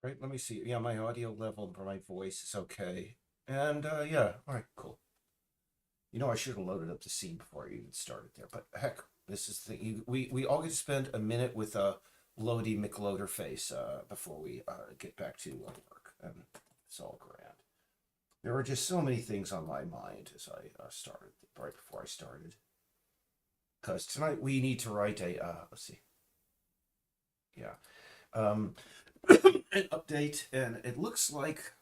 Right, let me see. Yeah, my audio level for my voice is okay. And yeah, all right, cool. I should have loaded up the scene before I even started there. But heck, this is the we all get to spend a minute with Lodi McLoader face before we get back to work, and it's all grand. There were just so many things on my mind as I started right before I started. Because tonight we need to write a let's see, yeah, um, an update, and it looks like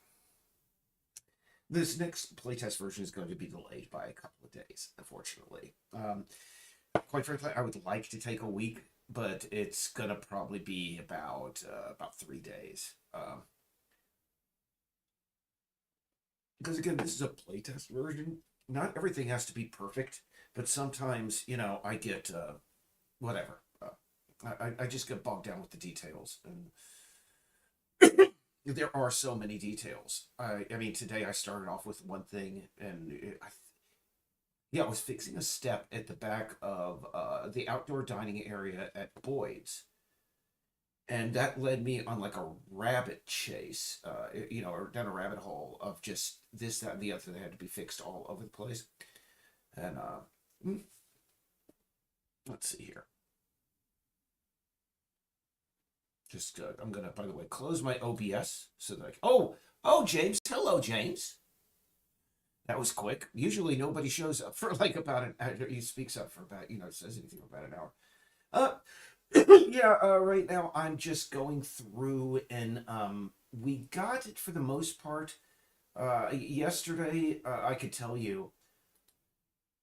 this next playtest version is going to be delayed by a couple of days, unfortunately. Quite frankly, I would like to take a week, but it's gonna probably be about 3 days. Because again, this is a playtest version. Not everything has to be perfect, but sometimes I get whatever. I just get bogged down with the details, and there are so many details. I mean, today I started off with one thing, and yeah, I was fixing a step at the back of the outdoor dining area at Boyd's, and that led me on like a rabbit chase, or down a rabbit hole of just this, that, and the other that had to be fixed all over the place. And hmm, let's see here. Just I'm gonna, by the way, close my OBS so that oh, James, hello, James. That was quick. Usually nobody shows up for like about an hour. He speaks up for about, says anything for about an hour. Yeah, right now I'm just going through, and we got it for the most part. Yesterday, I could tell you.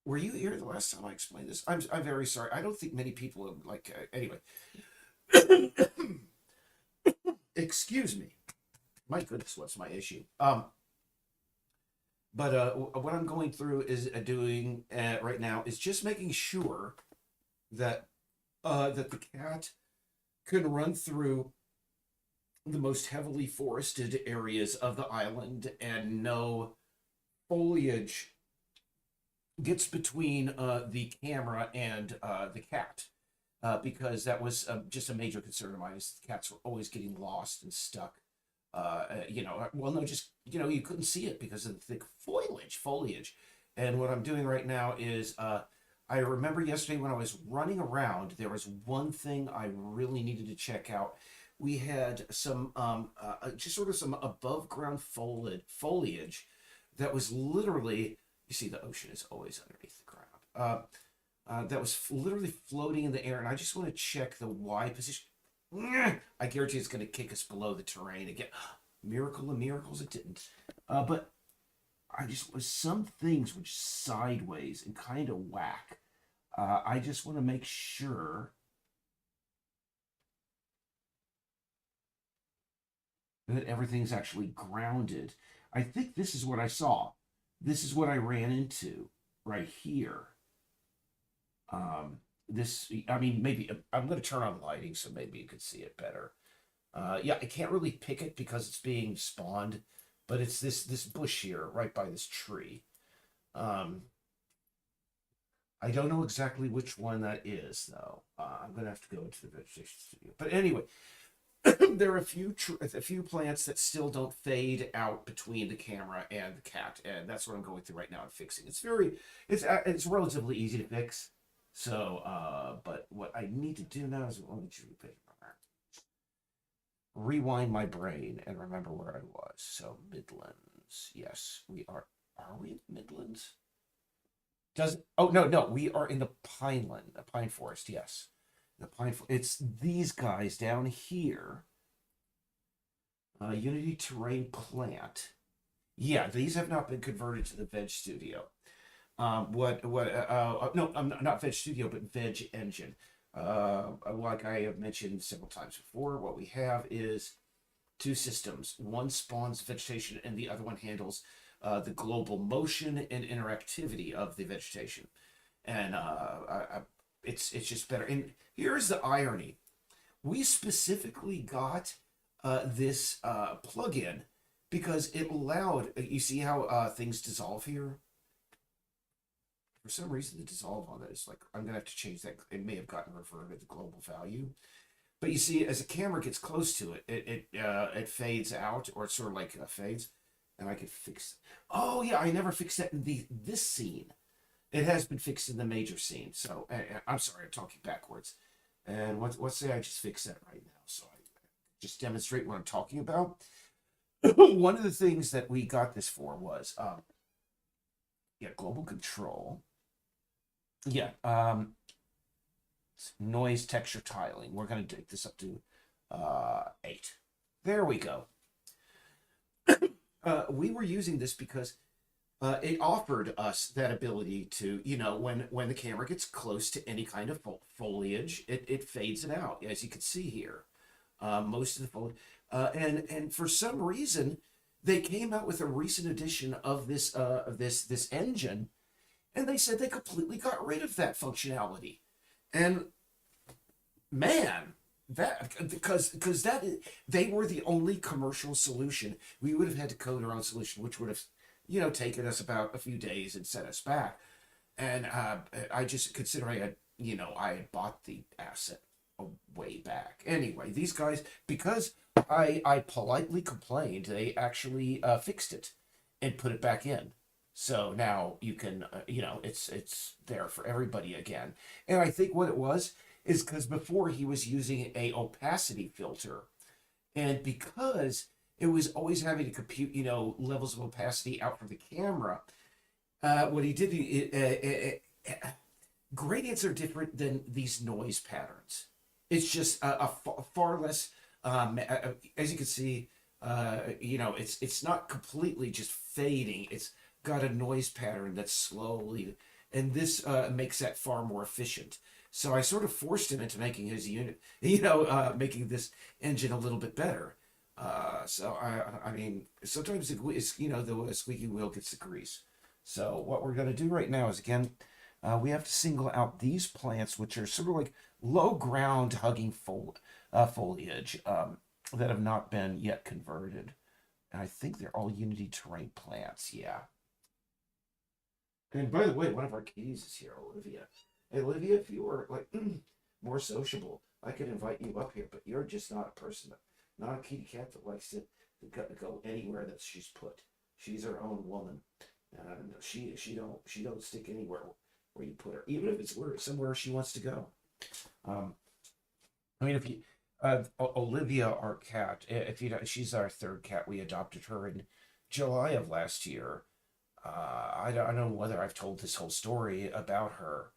Were you here the last time I explained this? I'm very sorry. I don't think many people have, like, anyway. Excuse me. My goodness, what's my issue? But what I'm going through is doing right now is just making sure that that the cat can run through the most heavily forested areas of the island, and no foliage gets between the camera and the cat. Because that was just a major concern of mine. Is the cats were always getting lost and stuck. Well, no, just you couldn't see it because of the thick foliage. And what I'm doing right now is I remember yesterday when I was running around, there was one thing I really needed to check out. We had some just sort of some above ground foliage that was literally, you see, the ocean is always underneath the ground. That was literally floating in the air, and I just want to check the Y position. I guarantee it's going to kick us below the terrain again. Miracle of miracles, it didn't. But I just was, some things were sideways and kind of whack. I just want to make sure that everything's actually grounded. I think this is what I saw. This is what I ran into right here. This, I mean, maybe I'm going to turn on lighting so maybe you could see it better. Yeah, I can't really pick it because it's being spawned, but it's this bush here right by this tree. Um, I don't know exactly which one that is though. I'm gonna have to go into the vegetation studio. But anyway, there are a few plants that still don't fade out between the camera and the cat, and that's what I'm going through right now and fixing. It's relatively easy to fix. So, but what I need to do now is rewind my brain and remember where I was. So Midlands, yes, we are. Are we in Midlands? Does Oh, no, we are in the Pineland, the pine forest. Yes, the pine. It's these guys down here. Unity terrain plant. Yeah, these have not been converted to the Veg Studio. No, I'm not Veg Studio, but Veg Engine. Like I have mentioned several times before, what we have is two systems. One spawns vegetation, and the other one handles the global motion and interactivity of the vegetation. And it's just better. And here's the irony: we specifically got this plugin because it allowed. You see how things dissolve here? For some reason, the dissolve on that is like, I'm gonna have to change that. It may have gotten reverted to the global value. But you see, as the camera gets close to it, it fades out, or it sort of like fades. And I could fix. Oh yeah, I never fixed that in this scene. It has been fixed in the major scene. So I'm sorry, I'm talking backwards. And let's say I just fix that right now. So I just demonstrate what I'm talking about. One of the things that we got this for was yeah, global control. Yeah, noise texture tiling. We're gonna take this up to 8. There we go. We were using this because it offered us that ability to, when the camera gets close to any kind of foliage, it fades it out, as you can see here. Most of the foliage, and for some reason, they came out with a recent edition of this engine, and they said they completely got rid of that functionality. And man, that because that they were the only commercial solution. We would have had to code our own solution, which would have taken us about a few days and set us back. And I just consider I had bought the asset way back. Anyway, these guys, because I politely complained, they actually fixed it and put it back in. So now you can, it's there for everybody again. And I think what it was is because before he was using a opacity filter, and because it was always having to compute, levels of opacity out from the camera. What he did, gradients are different than these noise patterns. It's just a far less, as you can see, it's not completely just fading. It's got a noise pattern that's slowly, and this makes that far more efficient. So I sort of forced him into making his unit, making this engine a little bit better. So I mean, sometimes the squeaky wheel gets the grease. So what we're going to do right now is, again, we have to single out these plants, which are sort of like low ground hugging foliage that have not been yet converted. And I think they're all Unity terrain plants. Yeah. And by the way, one of our kitties is here, Olivia. Hey, Olivia, if you were like more sociable, I could invite you up here, but you're just not a person, not a kitty cat that likes to go anywhere that she's put. She's her own woman, and she don't stick anywhere where you put her, even if it's somewhere she wants to go. I mean, if you Olivia, our cat, if you know, she's our third cat. We adopted her in July of last year. I don't know whether I've told this whole story about her.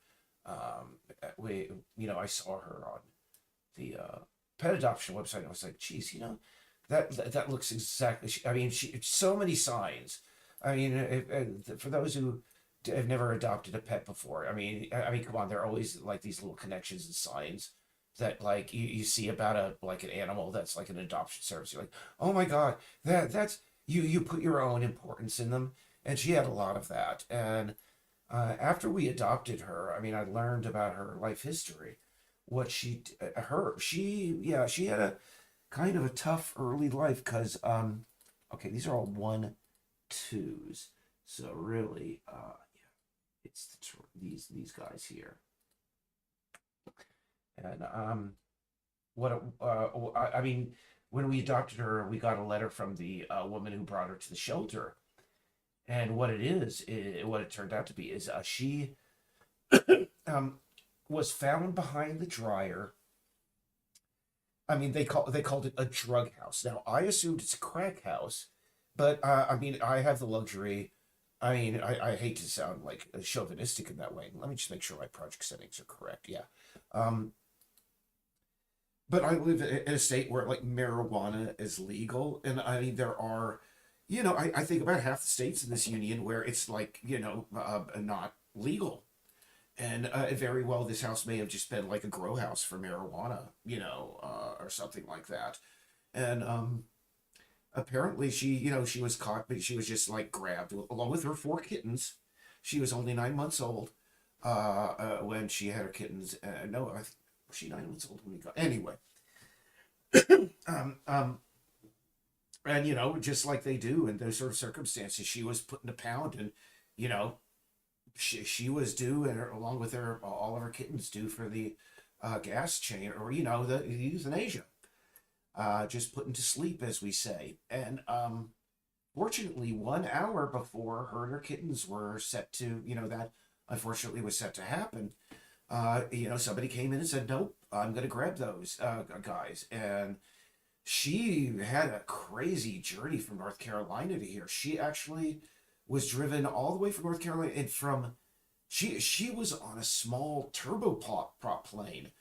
I saw her on the pet adoption website. And I was like, geez, that looks exactly. I mean, so many signs. I mean, for those who have never adopted a pet before, I mean, come on, there are always like these little connections and signs that like you see about an animal that's like an adoption service. You're like, oh my god, that's you put your own importance in them, and she had a lot of that. And after we adopted her, I mean, I learned about her life history. What she had a kind of a tough early life because okay, these are all 1 2s, so really it's these guys here. And I mean, when we adopted her, we got a letter from the woman who brought her to the shelter. And what what it turned out to be is she was found behind the dryer. I mean, they called it a drug house. Now, I assumed it's a crack house, but I mean, I have the luxury. I mean, I hate to sound like chauvinistic in that way. Let me just make sure my project settings are correct. Yeah. But I live in a state where like marijuana is legal, and I mean there are, I think about half the states in this union where it's like not legal, and very well this house may have just been like a grow house for marijuana, or something like that, and apparently she was caught, but she was just like grabbed along with her 4 kittens. She was only 9 months old when she had her kittens. No, was she 9 months old when we got? Anyway, and just like they do in those sort of circumstances, she was put in a pound, and she was due, and along with her, all of her kittens due for the gas chain, or the euthanasia, just putting to sleep, as we say. And fortunately, 1 hour before her and her kittens were set to, that unfortunately was set to happen, somebody came in and said, "Nope, I'm going to grab those guys." And she had a crazy journey from North Carolina to here. She actually was driven all the way from North Carolina, and she was on a small turboprop plane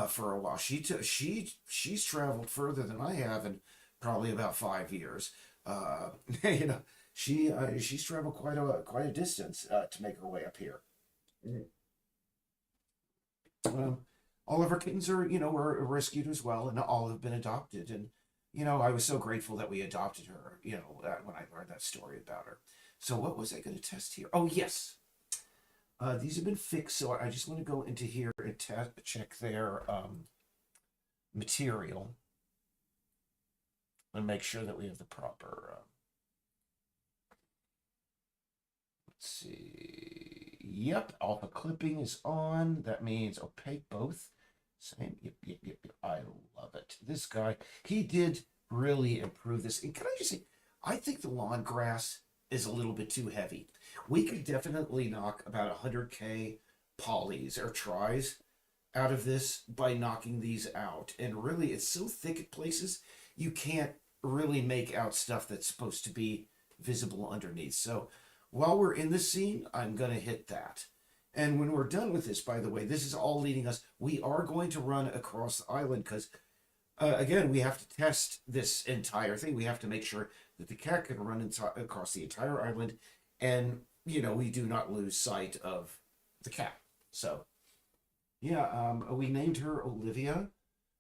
for a while. She's traveled further than I have in probably about 5 years. Uh, you know, she's traveled quite a distance to make her way up here. Mm. Um, all of our kittens were rescued as well, and all have been adopted. And I was so grateful that we adopted her. When I learned that story about her. So what was I going to test here? Oh yes, these have been fixed. So I just want to go into here and check their material and make sure that we have the proper. Let's see. Yep, alpha clipping is on. That means opaque both. Same. Yep. I love it. This guy, he did really improve this. And can I just say, I think the lawn grass is a little bit too heavy. We could definitely knock about 100K polys or tries out of this by knocking these out. And really, it's so thick at places, you can't really make out stuff that's supposed to be visible underneath. So while we're in the scene, I'm going to hit that. And when we're done with this, by the way, this is all leading us. We are going to run across the island because, again, we have to test this entire thing. We have to make sure that the cat can run across the entire island, and we do not lose sight of the cat. So, yeah, we named her Olivia,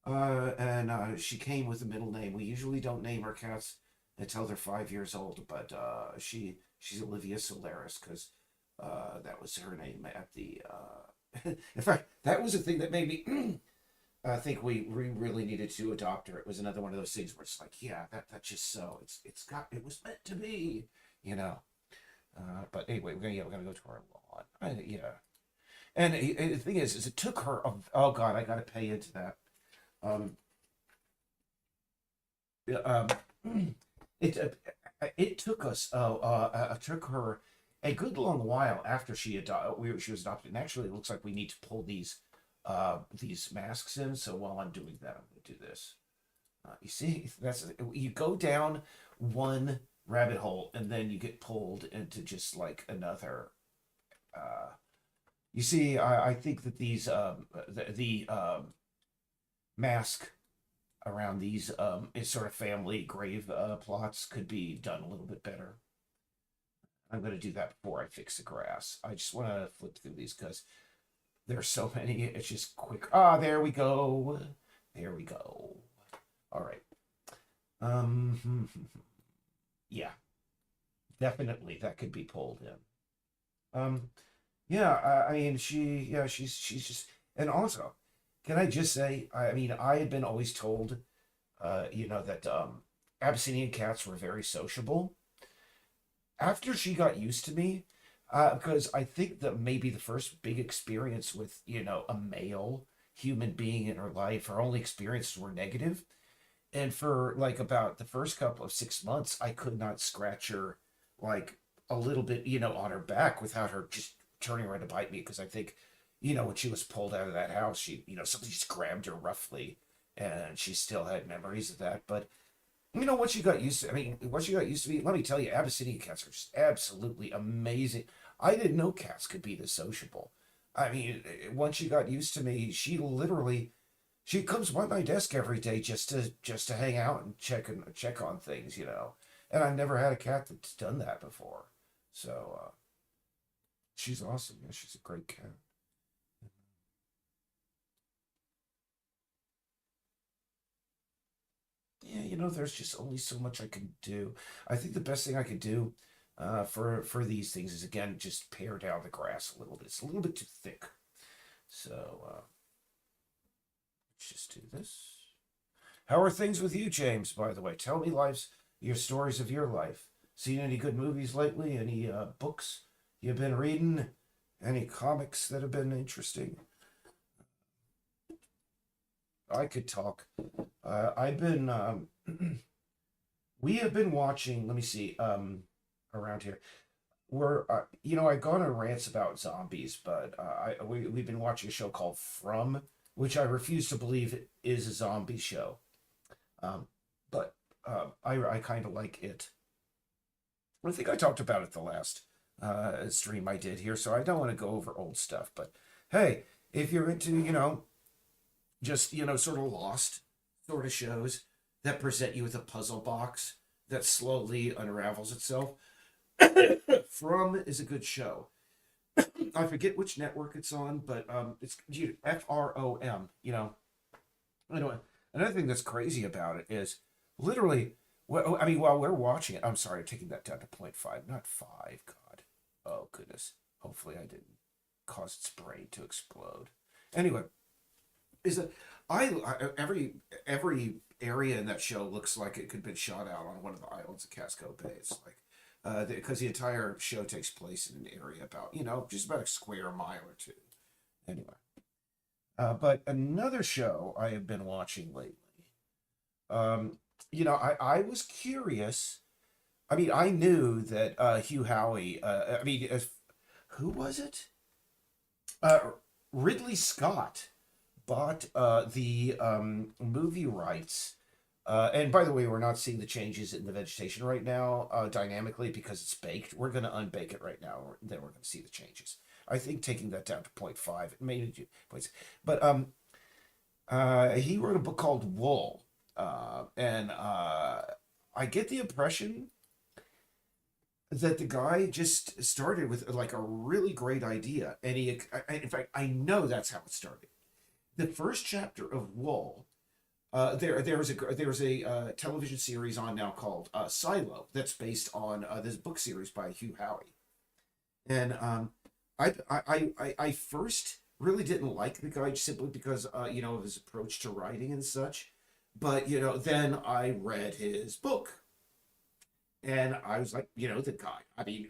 and she came with a middle name. We usually don't name our cats until they're 5 years old, but she's Olivia Solaris because that was her name at the. In fact, that was a thing that made me. I think we really needed to adopt her. It was another one of those things where it's like, yeah, that's just so it was meant to be, you know. But anyway, we're gonna go to our lawn. Yeah, and the thing is it took her. Oh God, I got to pay into that. Um, yeah, it it took us. Took her a good long while after she was adopted. And actually, it looks like we need to pull these masks in. So while I'm doing that, I'm going to do this. You see, you go down one rabbit hole and then you get pulled into just like another. You see, I think that these the mask around these is sort of family grave plots could be done a little bit better. I'm going to do that before I fix the grass. I just want to flip through these because there's so many. It's just quick. Ah, there we go. There we go. All right. Yeah, definitely that could be pulled in. Yeah, I mean, she's just, and also, can I just say, I mean, I had been always told, that Abyssinian cats were very sociable. After she got used to me, because I think that maybe the first big experience with, a male human being in her life, her only experiences were negative. And for like about the first couple of 6 months, I could not scratch her like a little bit, on her back without her just turning around to bite me. Because I think, when she was pulled out of that house, somebody just grabbed her roughly, and she still had memories of that. But once you got used to, I mean, once you got used to me, let me tell you, Abyssinian cats are just absolutely amazing. I didn't know cats could be this sociable. I mean, once she got used to me, she comes by my desk every day just to hang out and check on things. And I've never had a cat that's done that before. So she's awesome. Yeah, she's a great cat. Yeah, there's just only so much I can do. I think the best thing I could do for these things is again just pare down the grass a little bit. It's a little bit too thick. So let's just do this. How are things with you, James? By the way, tell me your stories of your life. Seen any good movies lately? Any books you've been reading? Any comics that have been interesting? I could talk. I've been we have been watching. Let me see. Around here, I've gone on rants about zombies, but we've been watching a show called From, which I refuse to believe is a zombie show. Um, but I kind of like it. I think I talked about it the last stream I did here, so I don't want to go over old stuff. But hey, if you're into, just, sort of lost sort of shows that present you with a puzzle box that slowly unravels itself, From is a good show. I forget which network it's on, but it's FROM. Anyway, another thing that's crazy about it is literally. Well, I mean, while we're watching it, I'm sorry, I'm taking that down to point 0.5, not 5. God, oh goodness. Hopefully, I didn't cause its brain to explode. Anyway, is that every area in that show looks like it could have been shot out on one of the islands of Casco Bay. It's like because the entire show takes place in an area about just about a square mile or two. Anyway, but another show I have been watching lately. Um, I was curious. I mean, I knew that Hugh Howey. Who was it? Uh, Ridley Scott bought the movie rights. And by the way, we're not seeing the changes in the vegetation right now dynamically because it's baked. We're going to unbake it right now, then we're going to see the changes. I think taking that down to point 0.5, maybe points. But he wrote a book called Wool, and I get the impression that the guy just started with like a really great idea, and in fact, I know that's how it started. The first chapter of Wool, there's a television series on now called Silo that's based on this book series by Hugh Howey, and I first really didn't like the guy simply because of his approach to writing and such, but then I read his book and I was like, the guy. I mean,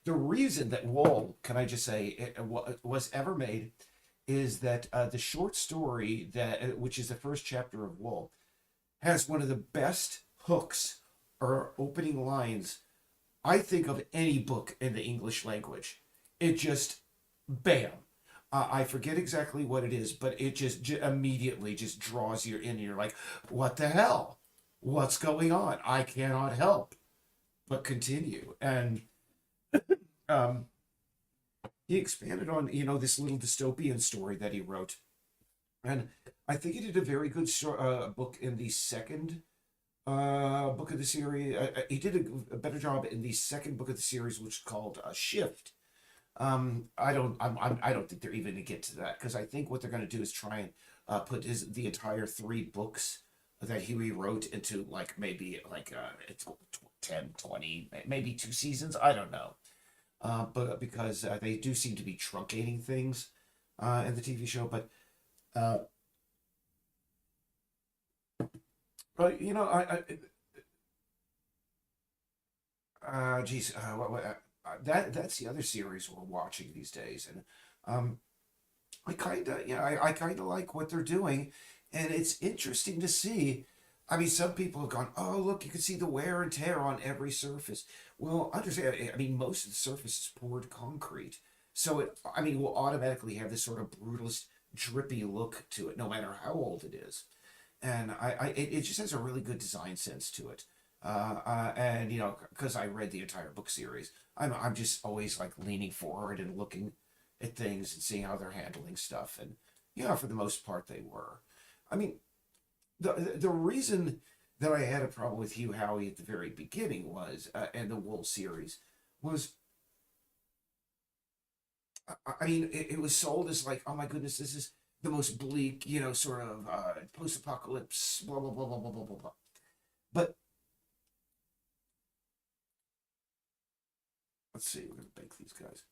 the reason that Wall, can I just say, was ever made, is that the short story which is the first chapter of Wall, has one of the best hooks or opening lines I think of any book in the English language. It just, bam. I forget exactly what it is, but it just immediately just draws you in. And you're like, what the hell? What's going on? I cannot help but continue. And um, he expanded on, this little dystopian story that he wrote. And I think he did a very good book in the second book of the series. He did a better job in the second book of the series, which is called Shift. I don't think they're even gonna get to that because I think what they're gonna do is try and put the entire 3 books that he wrote into like maybe like it's 10, 20, maybe 2 seasons. I don't know, but because they do seem to be truncating things in the TV show, uh, but geez, that's the other series we're watching these days, and I kind of like what they're doing, and it's interesting to see. I mean, some people have gone, "Oh, look, you can see the wear and tear on every surface." Well, understand. I mean, most of the surface is poured concrete, so I mean, will automatically have this sort of brutalist, drippy look to it, no matter how old it is. And it just has a really good design sense to it. And because I read the entire book series, I'm just always like leaning forward and looking at things and seeing how they're handling stuff. And for the most part, they were. I mean, the reason that I had a problem with Hugh Howey at the very beginning was, and the Wool series was, I mean, it was sold as like, oh my goodness, this is the most bleak, sort of post-apocalypse, blah blah blah blah blah blah blah blah. But let's see, we're gonna bake these guys.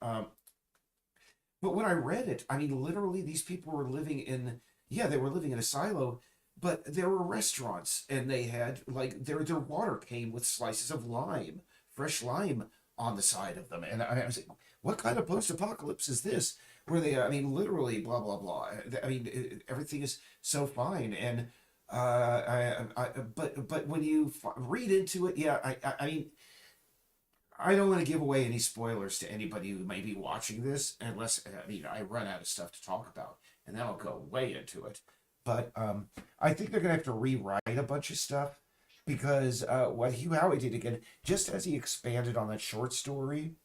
But when I read it, I mean, literally, these people were living in, yeah, they were living in a silo, but there were restaurants, and they had like their water came with slices of fresh lime on the side of them, and I was like, what kind of post-apocalypse is this? where they, I mean, literally, blah blah blah. I mean, everything is so fine, and but when you read into it, yeah, I mean, I don't want to give away any spoilers to anybody who may be watching this, unless I mean I run out of stuff to talk about, and then I'll go way into it. But I think they're gonna have to rewrite a bunch of stuff because what Hugh Howey did again, just as he expanded on that short story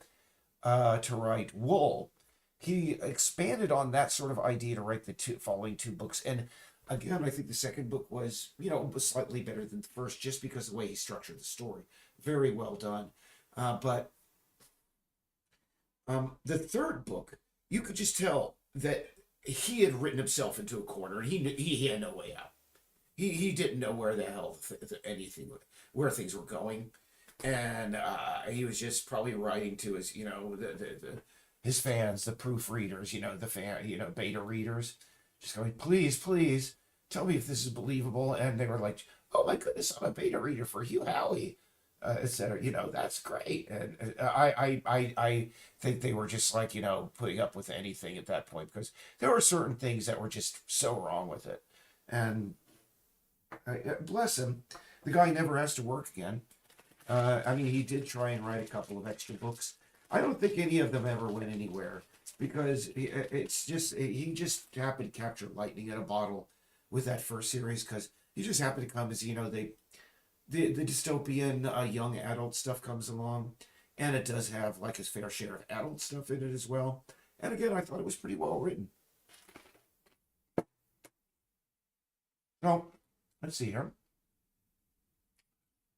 to write Wool, he expanded on that sort of idea to write the following two books. And again, I think the second book was, was slightly better than the first, just because of the way he structured the story. Very well done. But the third book, you could just tell that he had written himself into a corner. He had no way out. He didn't know where the hell anything where things were going, and he was just probably writing to his his fans, the proofreaders, beta readers, just going, please tell me if this is believable, and they were like, oh my goodness, I'm a beta reader for Hugh Howey, etc. That's great, and I think they were just like putting up with anything at that point because there were certain things that were just so wrong with it, and bless him, the guy never has to work again. I mean, he did try and write a couple of extra books. I don't think any of them ever went anywhere because it's just he just happened to capture lightning in a bottle with that first series because he just happened to come as the dystopian young adult stuff comes along, and it does have like his fair share of adult stuff in it as well. And again, I thought it was pretty well written. So let's see here.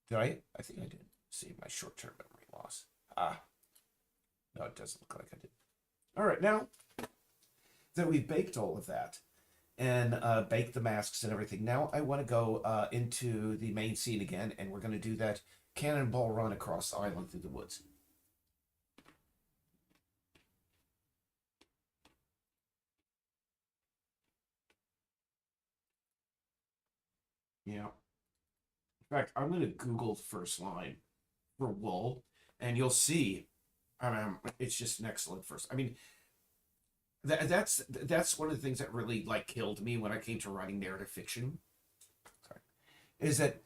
Did I think I did. See my short-term memory loss. No, it doesn't look like I did. All right, now that we've baked all of that and baked the masks and everything, now I want to go into the main scene again, and we're going to do that cannonball run across the island through the woods. Yeah. In fact, I'm going to Google the first line for wool, and you'll see. It's just an excellent first. I mean, that's one of the things that really like killed me when I came to writing narrative fiction. Sorry, is that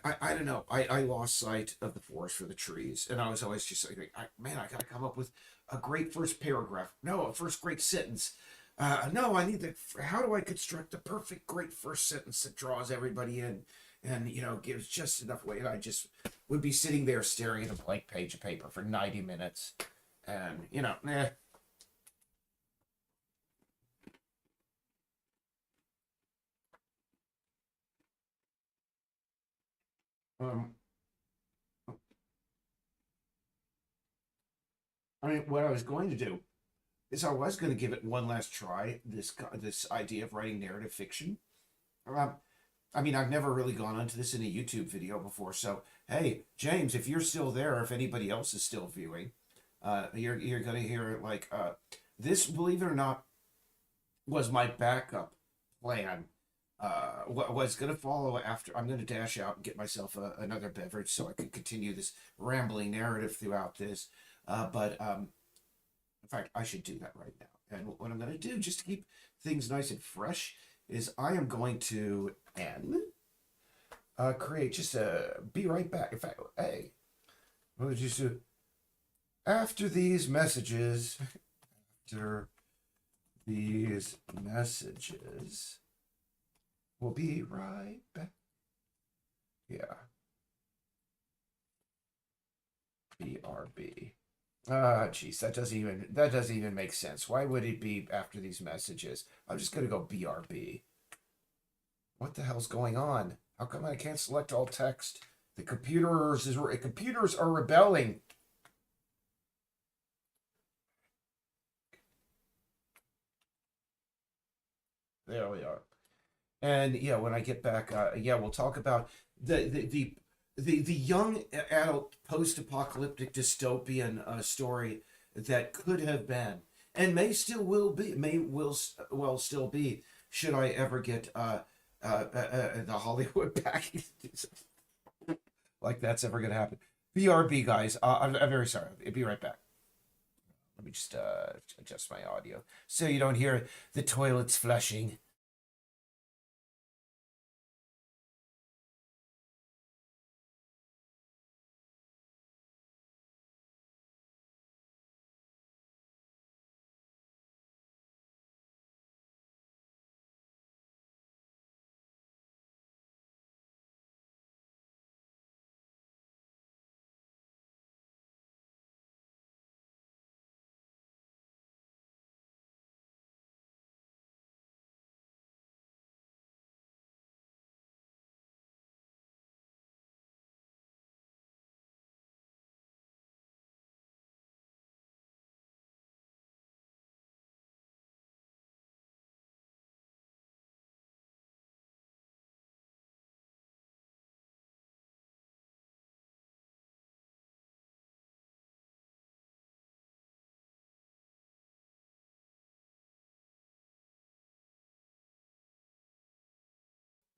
I don't know. I lost sight of the forest for the trees, and I was always just like, man, I gotta come up with a great first paragraph. No, a first great sentence. No, I need the. How do I construct the perfect great first sentence that draws everybody in, and gives just enough weight? I just would be sitting there staring at a blank page of paper for 90 minutes, and eh. Um, I mean, what I was going to do is I was going to give it one last try. This idea of writing narrative fiction. Um, I mean, I've never really gone into this in a YouTube video before. So, hey, James, if you're still there, if anybody else is still viewing, you're gonna hear like this. Believe it or not, was my backup plan. What was gonna follow after I'm gonna dash out and get myself another beverage so I can continue this rambling narrative throughout this. But in fact, I should do that right now. And what I'm gonna do, just to keep things nice and fresh, is I am going to create just a be right back. In fact, hey, what would you do? After these messages, after these messages, we'll be right back. Yeah. BRB. Geez, that doesn't even make sense. Why would it be after these messages? I'm just gonna go BRB. What the hell's going on? How come I can't select all text? The computers are rebelling. There we are. And yeah, when I get back, yeah, we'll talk about the young adult post-apocalyptic dystopian story that could have been and may still will be may will well still be should I ever get the Hollywood back. Like that's ever gonna happen. BRB guys, I'm very sorry. I'll be right back. Let me just adjust my audio so you don't hear the toilets flushing.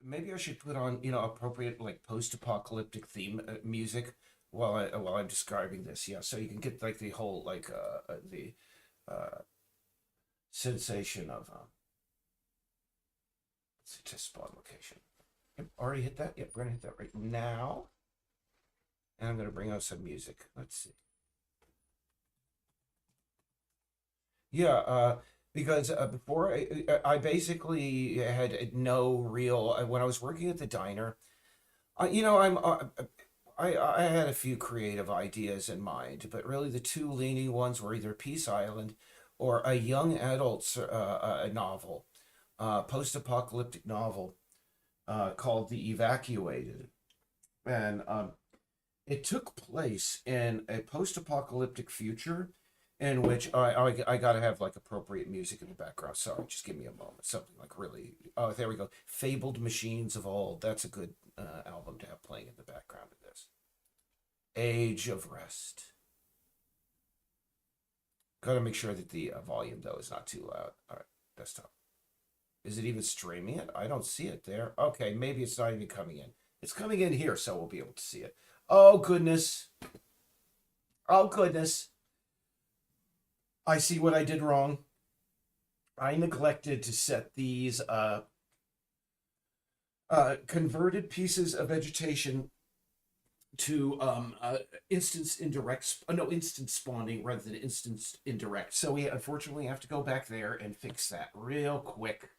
Maybe I should put on, appropriate like post-apocalyptic theme music while I'm describing this. Yeah, so you can get like the whole like the uh sensation of let's see, test spawn location. Yep, already hit that. Yep, we're gonna hit that right now, and I'm gonna bring out some music. Let's see. Yeah, because before I basically had no real when I was working at the diner. I had a few creative ideas in mind, but really the two leaning ones were either Peace Island or a young adult's novel, post-apocalyptic novel called The Evacuated, and it took place in a post-apocalyptic future in which I gotta have like appropriate music in the background. Sorry, just give me a moment. Something like really. Oh, there we go. Fabled Machines of Old. That's a good album to have playing in the background of this. Age of Rest. Gotta make sure that the volume though is not too loud. All right, desktop. Is it even streaming it? I don't see it there. Okay, maybe it's not even coming in. It's coming in here, so we'll be able to see it. Oh goodness. Oh goodness. I see what I did wrong. I neglected to set these converted pieces of vegetation to instance indirect, no, instant spawning rather than instance indirect. So we unfortunately have to go back there and fix that real quick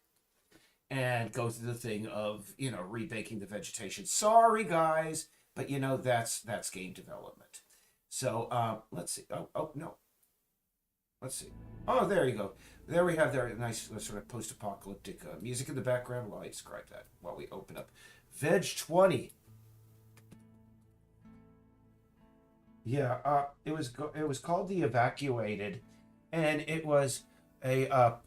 and go through the thing of, rebaking the vegetation. Sorry, guys, but that's game development. So let's see. Oh no. Let's see. Oh, there you go. There we have their nice sort of post-apocalyptic music in the background while I describe that while we open up Veg 20. Yeah, it was called The Evacuated, and it was a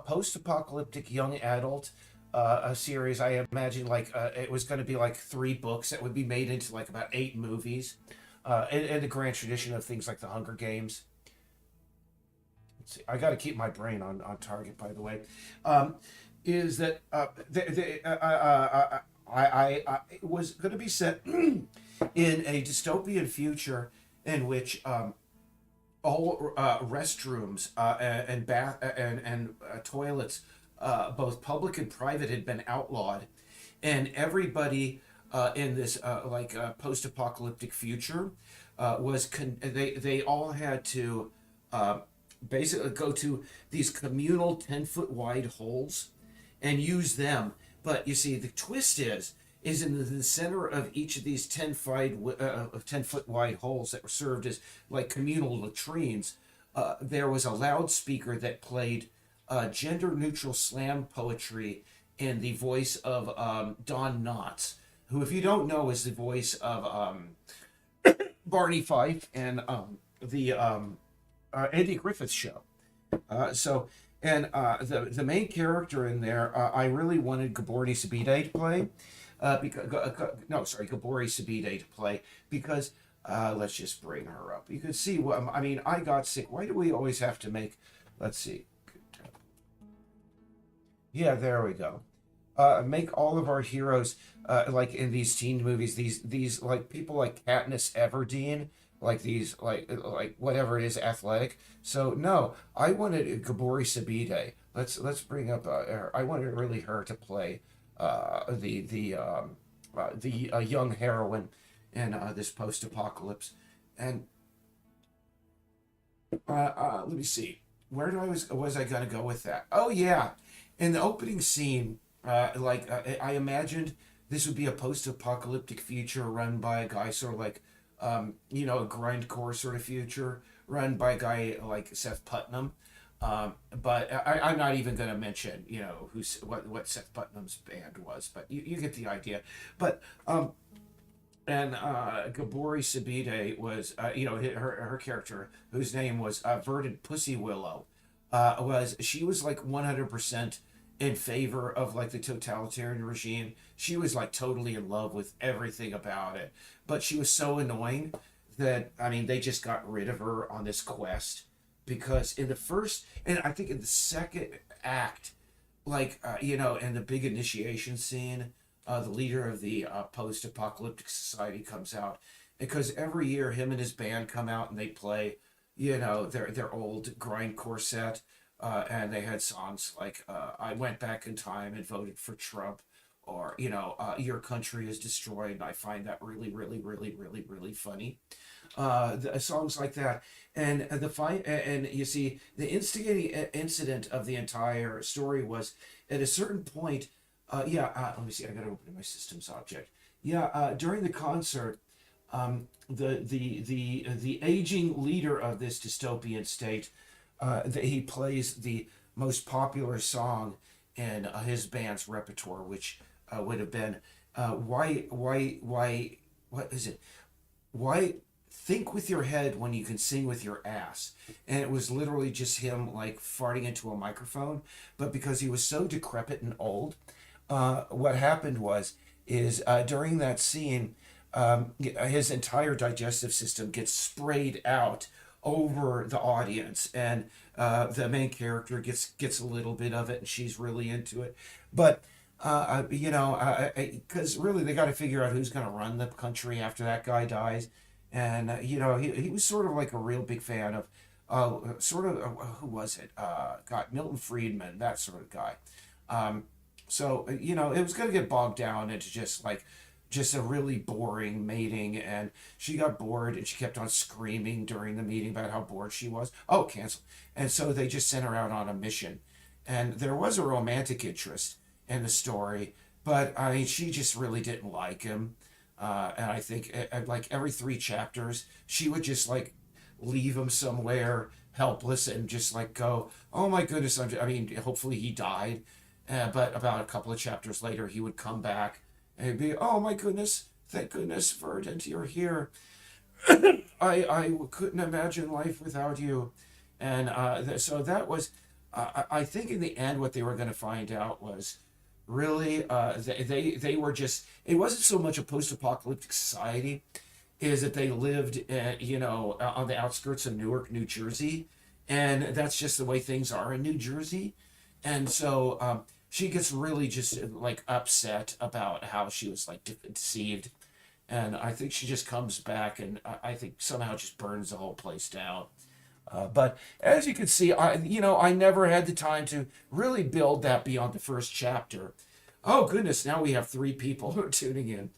post-apocalyptic young adult a series. I imagine like it was going to be like 3 books that would be made into like about 8 movies, in the grand tradition of things like the Hunger Games. Let's see, I got to keep my brain on target. By the way, is that it was going to be set in a dystopian future in which all restrooms and bath and toilets, both public and private, had been outlawed, and everybody in this post-apocalyptic future they all had to basically go to these communal 10-foot wide holes and use them. But you see, the twist is in the center of each of these 10-foot wide holes that were served as like communal latrines. There was a loudspeaker that played gender neutral slam poetry in the voice of Don Knotts, who, if you don't know, is the voice of Barney Fife and the Andy Griffith Show. The main character in there, I really wanted Gabori Sabide to play. Gabori Sabide to play because let's just bring her up. You can see what I mean. I got sick. Why do we always have to make? Let's see. Yeah, there we go. Make all of our heroes like in these teen movies. These like people like Katniss Everdeen like these like whatever it is athletic. So no, I wanted Gabori Sabide. Let's bring up I wanted really her to play the young heroine in this post-apocalypse. And let me see. Where do was I gonna go with that? Oh yeah, in the opening scene, I imagined this would be a post-apocalyptic future run by a guy sort of like, a grindcore sort of future run by a guy like Seth Putnam. But I'm not even going to mention, what Seth Putnam's band was, but you get the idea. But and Gabori Sabide was, her character, whose name was Verdant Pussy Willow, she was like 100% in favor of like the totalitarian regime. She was like totally in love with everything about it, but she was so annoying that I mean they just got rid of her on this quest because in the first and I think in the second act, in the big initiation scene, the leader of the post-apocalyptic society comes out because every year him and his band come out and they play, their old grindcore set, and they had songs like "I Went Back in Time and Voted for Trump," or "Your Country is Destroyed." And I find that really, really, really, really, really funny. Songs like that, and the fight, and you see the instigating incident of the entire story was at a certain point. Let me see. I got to open my systems object. During the concert, the aging leader of this dystopian state, he plays the most popular song in his band's repertoire, which would have been why what is it? Why think with your head when you can sing with your ass? And it was literally just him like farting into a microphone, but because he was so decrepit and old, what happened was is during that scene, his entire digestive system gets sprayed out over the audience, and the main character gets a little bit of it, and she's really into it. But because really they got to figure out who's going to run the country after that guy dies, and he was sort of like a real big fan of who was it? God, Milton Friedman, that sort of guy. So it was going to get bogged down into just a really boring meeting, and she got bored and she kept on screaming during the meeting about how bored she was. Oh, cancel. And so they just sent her out on a mission, and there was a romantic interest in the story, but I mean she just really didn't like him, and I think like every 3 chapters she would just like leave him somewhere helpless and just like go, oh my goodness, I mean hopefully he died. But about a couple of chapters later, he would come back and he'd be, "Oh my goodness, thank goodness, Verdant, you're here. I couldn't imagine life without you." And so that was, I think in the end, what they were going to find out was really they were just. It wasn't so much a post-apocalyptic society, is that they lived, on the outskirts of Newark, New Jersey, and that's just the way things are in New Jersey. And so she gets really just like upset about how she was like deceived, and I think she just comes back and I think somehow just burns the whole place down. But as you can see, I never had the time to really build that beyond the first chapter. Oh goodness, now we have 3 people who are tuning in.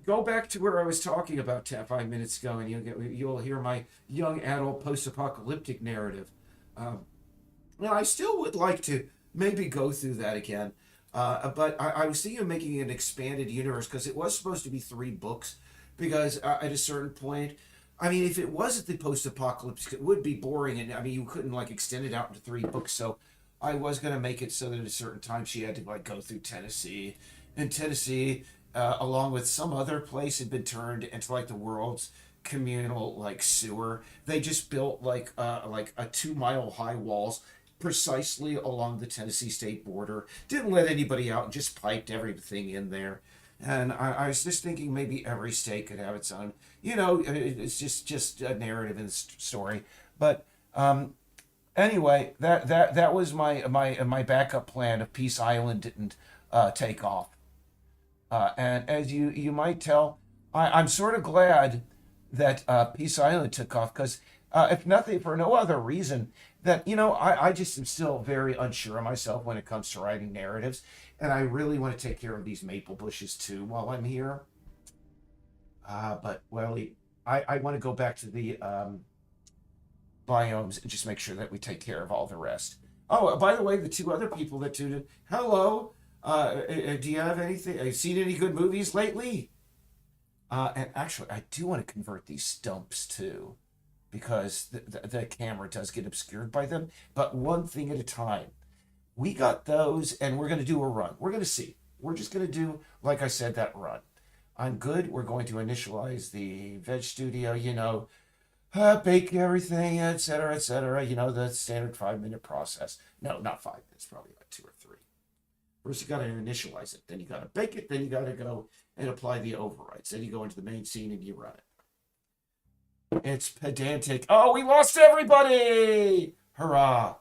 Go back to where I was talking about 5 minutes ago, and you'll hear my young adult post-apocalyptic narrative. Now, I still would like to maybe go through that again, but I was thinking of making an expanded universe because it was supposed to be 3 books. Because at a certain point, I mean, if it wasn't the post-apocalypse, it would be boring, and I mean, you couldn't like extend it out into 3 books. So I was gonna make it so that at a certain time she had to like go through Tennessee, and Tennessee, along with some other place, had been turned into like the world's communal like sewer. They just built like a 2 mile high walls precisely along the Tennessee state border. Didn't let anybody out and just piped everything in there. And I was just thinking maybe every state could have its own. It's just a narrative and story. But anyway, that was my backup plan if Peace Island didn't take off. And as you might tell, I'm sort of glad that Peace Island took off because, if nothing for no other reason, that I just am still very unsure of myself when it comes to writing narratives, and I really want to take care of these maple bushes too while I'm here. But well, I want to go back to the biomes and just make sure that we take care of all the rest. Oh, by the way, the two other people that tuned in, hello. Do you have anything? Have you seen any good movies lately? And actually, I do want to convert these stumps too, because the camera does get obscured by them. But one thing at a time. We got those, and we're going to do a run. We're going to see. We're just going to do, like I said, that run. I'm good. We're going to initialize the Veg Studio, bake everything, etc., etc. The standard 5-minute process. No, not 5 minutes, probably like 2 or 3. First, you got to initialize it. Then you got to bake it. Then you got to go and apply the overrides. Then you go into the main scene and you run it. It's pedantic. Oh, we lost everybody! Hurrah!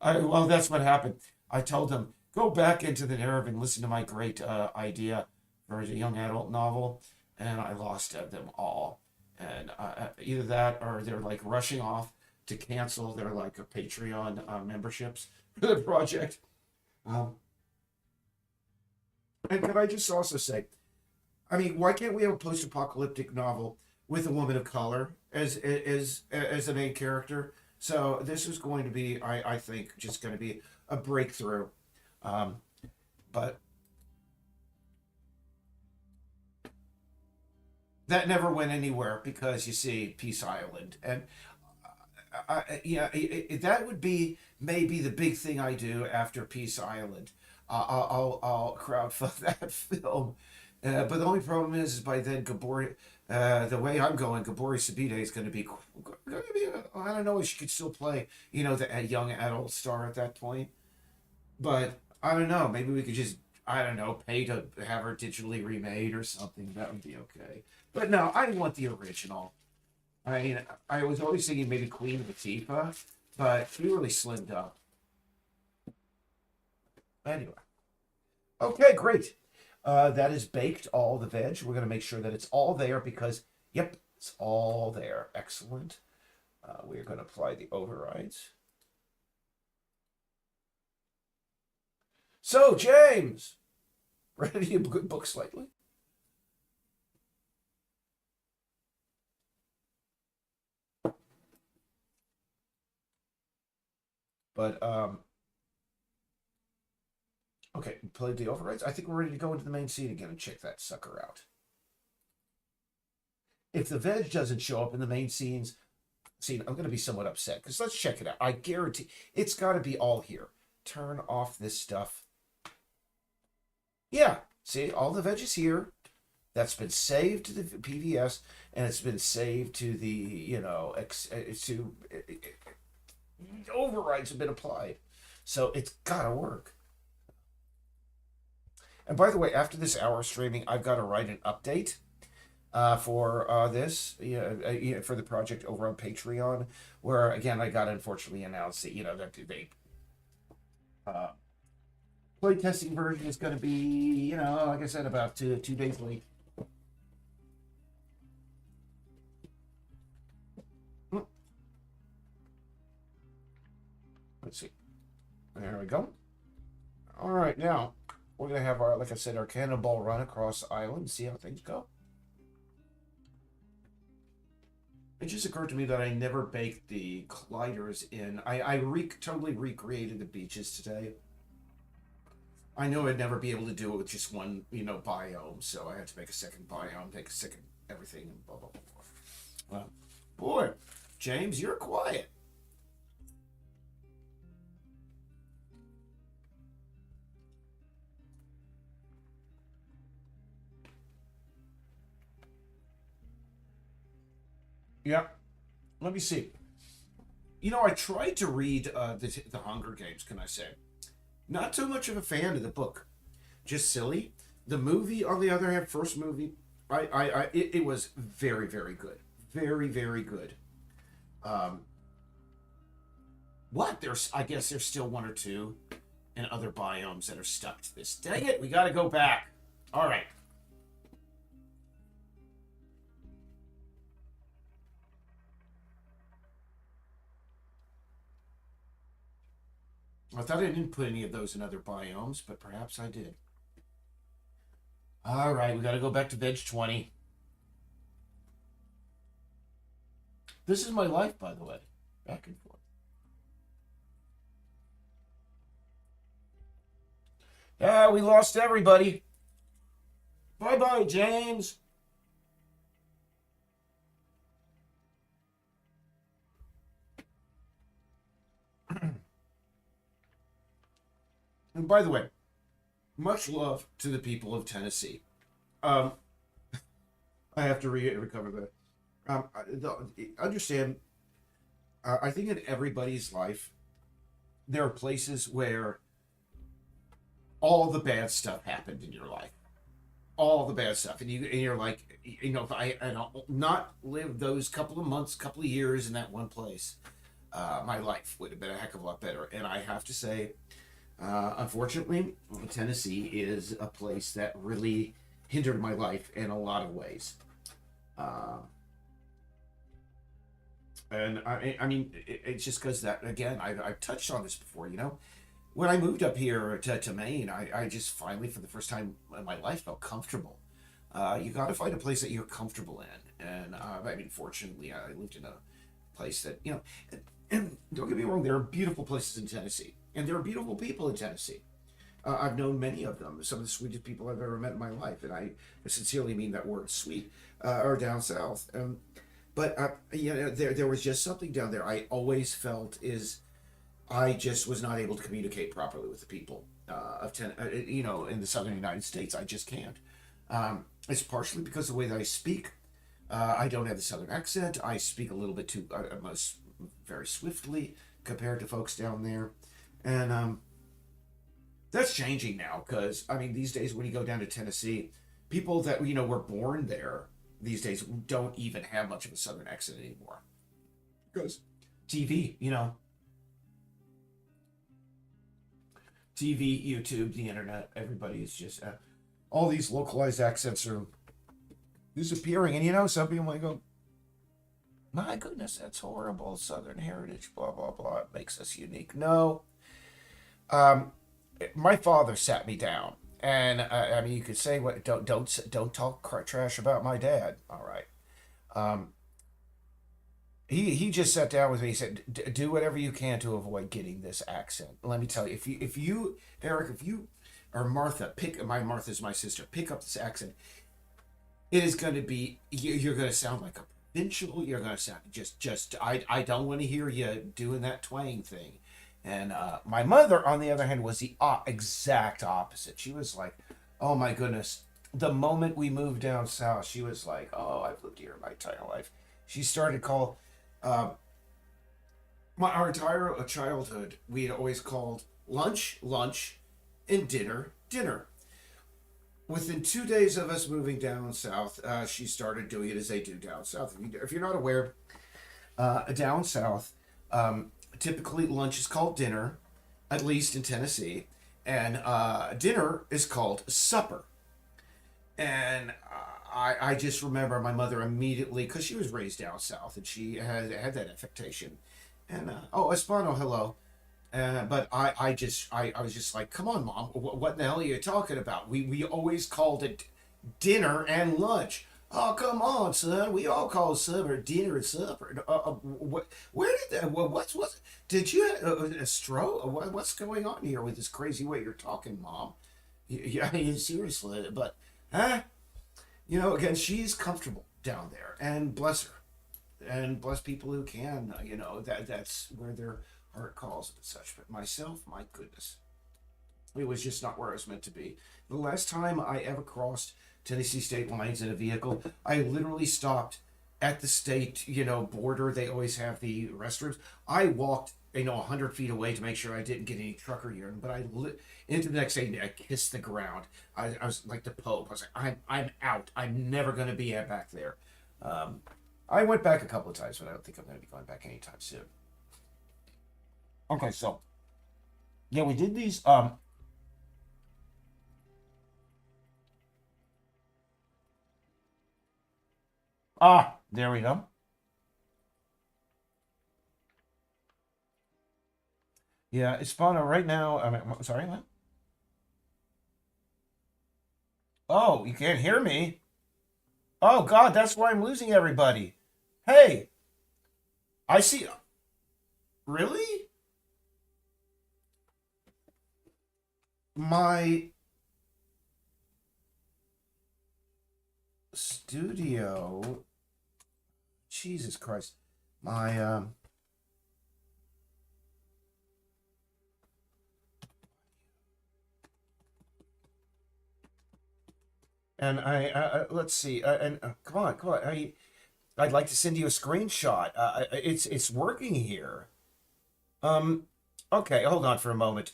Well, that's what happened. I told them, go back into the narrative and listen to my great idea for a young adult novel, and I lost them all. And either that or they're like rushing off to cancel their like Patreon memberships for the project. And can I just also say, I mean, why can't we have a post-apocalyptic novel with a woman of color as the main character? So this is going to be, I think, just going to be a breakthrough. But that never went anywhere because you see Peace Island, and that would be maybe the big thing I do after Peace Island. I'll crowdfund that film. But the only problem is by then Gabor, the way I'm going, Gabori Sabide is going to be, I don't know if she could still play, the young adult star at that point. But I don't know. Maybe we could just, I don't know, pay to have her digitally remade or something. That would be okay. But no, I want the original. I mean, I was always thinking maybe Queen Latifah, but she really slimmed up. Anyway. Okay, great. That is baked, all the veg. We're going to make sure that it's all there because, yep, it's all there. Excellent. We're going to apply the overrides. So, James, ready to book slightly? But, okay, played the overrides. I think we're ready to go into the main scene again and check that sucker out. If the veg doesn't show up in the main scene, I'm going to be somewhat upset because let's check it out. I guarantee it's got to be all here. Turn off this stuff. Yeah, see, all the veg is here. That's been saved to the PVS, and it's been saved to the, overrides have been applied. So it's got to work. And by the way, after this hour streaming, I've got to write an update for this, for the project over on Patreon, where again I got to unfortunately announce that that they playtesting version is going to be like I said about 2 days late. Let's see. There we go. All right, now we're going to have our, like I said, our cannonball run across the island, see how things go. It just occurred to me that I never baked the gliders in. I totally recreated the beaches today. I knew I'd never be able to do it with just one, biome, so I had to make a second biome, make a second everything, and blah, blah, blah, blah. Well, boy, James, you're quiet. Yeah. Let me see. I tried to read the Hunger Games. Can I say? Not too much of a fan of the book. Just silly. The movie, on the other hand, first movie, it was very, very good. Very, very good. I guess there's still 1 or 2 in other biomes that are stuck to this. Dang it, we got to go back. All right. I thought I didn't put any of those in other biomes, but perhaps I did. All right, we got to go back to Veg 20. This is my life, by the way. Back and forth. Yeah, we lost everybody. Bye-bye, James. And by the way, much love to the people of Tennessee. Um, I have to recover that. Understand, I think in everybody's life, there are places where all the bad stuff happened in your life. All the bad stuff. And you're like, if I had not lived those couple of months, couple of years in that one place, my life would have been a heck of a lot better. And I have to say, unfortunately, Tennessee is a place that really hindered my life in a lot of ways. Uh, and I mean, it's just because that, again, I've touched on this before, when I moved up here to Maine, I just finally, for the first time in my life, felt comfortable. You got to find a place that you're comfortable in. And I mean, fortunately, I lived in a place that, and don't get me wrong, there are beautiful places in Tennessee. And there are beautiful people in Tennessee. I've known many of them, some of the sweetest people I've ever met in my life. And I sincerely mean that word, sweet, or down south. But there was just something down there I always felt is I just was not able to communicate properly with the people in the southern United States. I just can't. It's partially because of the way that I speak. I don't have the southern accent. I speak a little bit too, very swiftly compared to folks down there. And that's changing now because, I mean, these days when you go down to Tennessee, people that, were born there these days don't even have much of a southern accent anymore. Because TV, TV, YouTube, the internet, everybody is just, all these localized accents are disappearing. And, some people might go, my goodness, that's horrible. Southern heritage, blah, blah, blah. It makes us unique. No. My father sat me down. And I mean, you could say what? Don't talk trash about my dad. All right. He just sat down with me. He said, "Do whatever you can to avoid getting this accent." Let me tell you, Eric, if you or Martha Martha's my sister, pick up this accent, it is going to be you're going to sound like a provincial. You're going to sound just. I don't want to hear you doing that twang thing. And my mother, on the other hand, was the exact opposite. She was like, "Oh my goodness." The moment we moved down south, she was like, "Oh, I've lived here my entire life." She started call our entire childhood. We had always called lunch, lunch, and dinner, dinner. Within 2 days of us moving down south, she started doing it as they do down south. If you're not aware, down south, typically lunch is called dinner, at least in Tennessee, and dinner is called supper. And I just remember my mother immediately, because she was raised down south and she had that affectation. And, Espano, hello. But I was just like, come on, Mom, what in the hell are you talking about? We always called it dinner and lunch. Oh, come on, son. We all call supper dinner and supper. Where did that? What's did you have a stroke? What's going on here with this crazy way you're talking, Mom? Yeah, seriously. But, huh? Again, she's comfortable down there, and bless her, and bless people who can. That's where their heart calls and such. But myself, my goodness, it was just not where I was meant to be. The last time I ever crossed Tennessee state lines in a vehicle, I literally stopped at the state, border. They always have the restrooms. I walked, 100 feet away to make sure I didn't get any trucker urine. But into the next day, I kissed the ground. I was like the Pope. I was like, I'm out. I'm never going to be back there. I went back a couple of times, but I don't think I'm going to be going back anytime soon. Okay, so yeah, we did these. There we go. Yeah, Hispano right now. I mean, sorry, what? Oh, you can't hear me. Oh God, that's why I'm losing everybody. Hey, I see. Really? My studio. Jesus Christ. My and let's see. And come on, come on. I'd like to send you a screenshot. It's working here. Um, okay, hold on for a moment.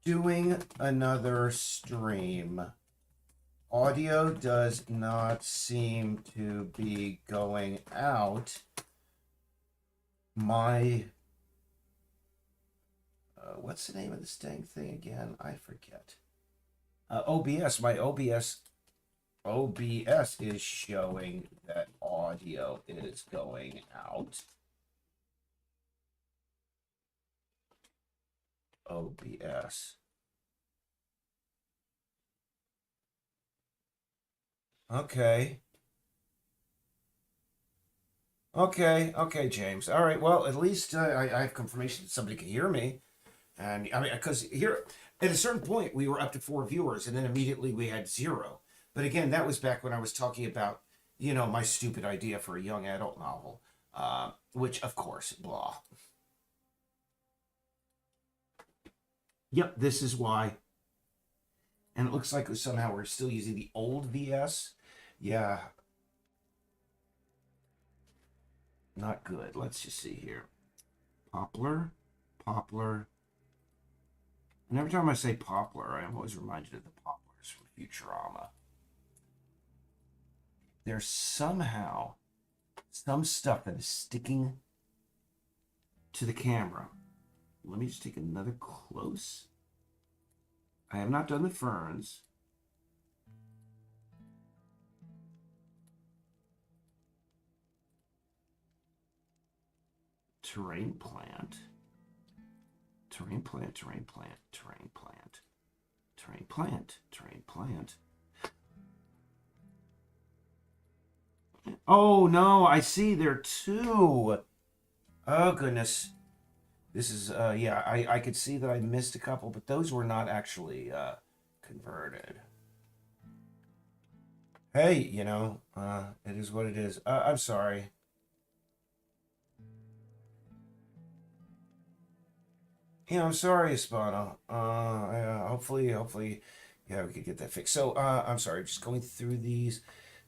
Doing another stream. Audio does not seem to be going out. My what's the name of this dang thing again? I forget. OBS. My OBS is showing that audio is going out. OBS. Okay. Okay, James. All right. Well, at least I have confirmation that somebody can hear me. And I mean, because here at a certain point we were up to 4 viewers, and then immediately we had 0. But again, that was back when I was talking about, my stupid idea for a young adult novel, which of course, blah. Yep, this is why. And it looks like somehow we're still using the old VS. Yeah, not good. Let's just see here. Poplar, poplar. And every time I say poplar, I'm always reminded of the poplars from Futurama. There's somehow some stuff that is sticking to the camera. Let me just take another close. I have not done the ferns. Terrain plant. Terrain plant, terrain plant, terrain plant, terrain plant, terrain plant. Oh no, I see there two. Oh goodness. This is yeah, I could see that I missed a couple, but those were not actually converted. Hey, it is what it is. I'm sorry. Yeah, I'm sorry, Hispano. Hopefully, yeah, we could get that fixed. So, I'm sorry, just going through these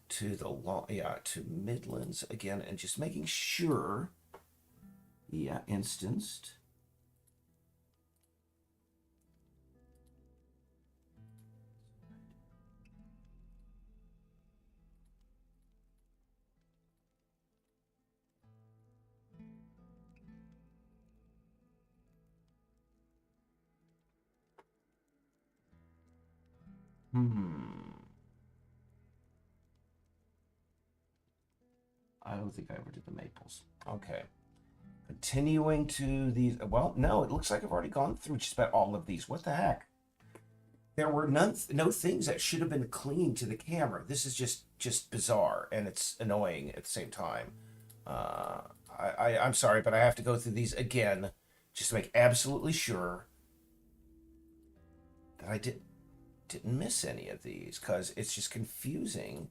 to the to Midlands again, and just making sure. Yeah, instanced. Hmm. I don't think I ever did the maples. Okay. Continuing to these. Well, no, it looks like I've already gone through just about all of these. What the heck? There were no things that should have been cleaned to the camera. This is just bizarre, and it's annoying at the same time. Uh, I'm sorry, but I have to go through these again just to make absolutely sure that I didn't miss any of these, because it's just confusing.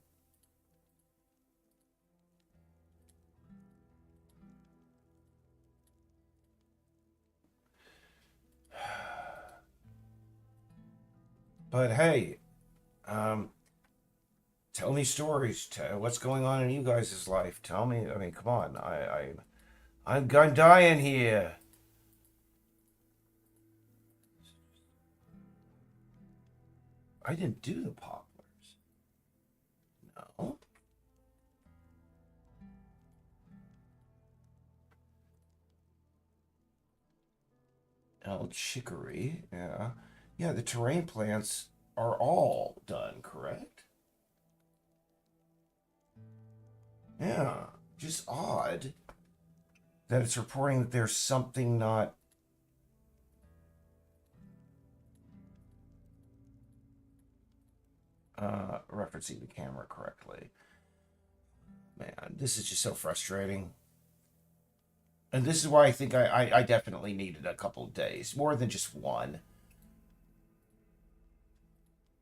But hey, um, tell me stories. What's going on in you guys' life? Tell me. I mean, come on. I'm dying here. I didn't do the poplars. No. El chicory. Yeah. Yeah, the terrain plants are all done, correct? Yeah. Just odd that it's reporting that there's something not referencing the camera correctly. Man, this is just so frustrating. And this is why I think I definitely needed a couple of days, more than just one.